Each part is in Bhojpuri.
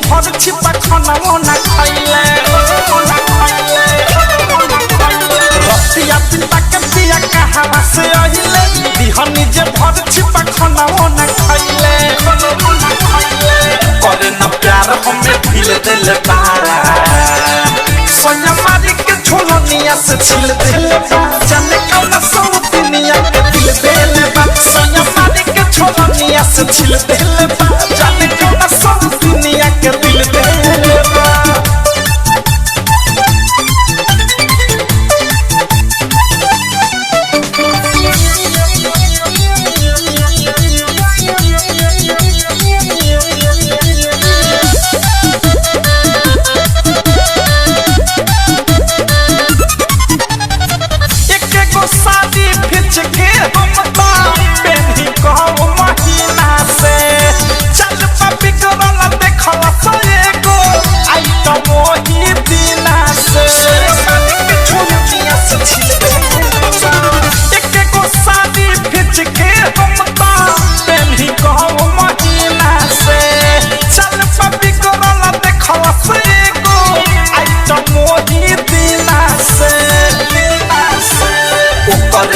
भर छिपा खाना ना खइले रतिया पिता के पिया कहावा से अहिले दिहनी जे भर छिपा खाना ना खइले करे न प्यार हमें दिल दिल बारा सोया मारी के छोलनिया से छिल दिल जाने कौन सौ दुनिया के दिल दिल बा सोया मारी के छोलनिया से छिल दिल जाने कौन सौ दुनिया के दिल दिल बा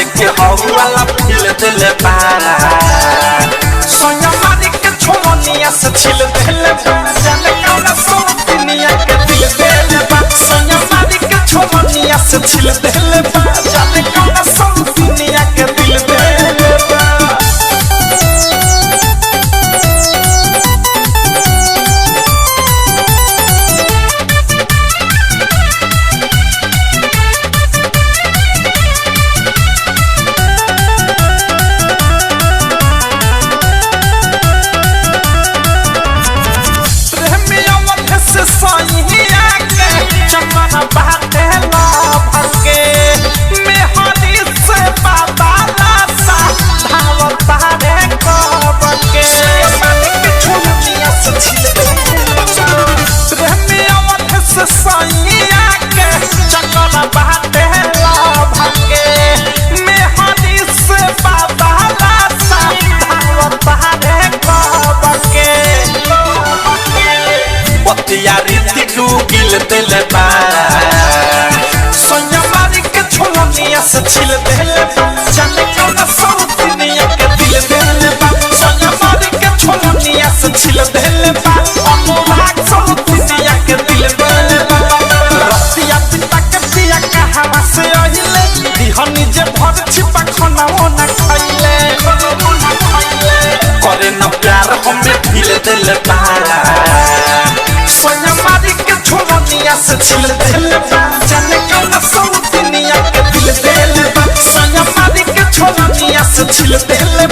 वाला दिल दिल पारा सोया मारी के छोलनिया से छिल दिल जाने कौन सौ दुनिया के दिल दिल बा सोया मारी के छोलनिया से छिल दिल जाने कौन सौ दुनिया के दिल दिल बा दिल सोया मारी के छोलनिया से छिल दिल जाने कौन सौ दुनिया के दिल दिल सोया मारी के छोलनिया से छिल दिल अनुराग सौ दुनिया के दिल रतिया पिता के पिया कहावा से अहिले दिहनी जे भर छिपा खाना ना खइले करे न प्यार हमें दिल दिल बारा सोया मारी के छोलनिया से छिल दिल जाने कौन सौ दुनिया के दिल दिल सोया मारी के छोलनिया से छिल दिल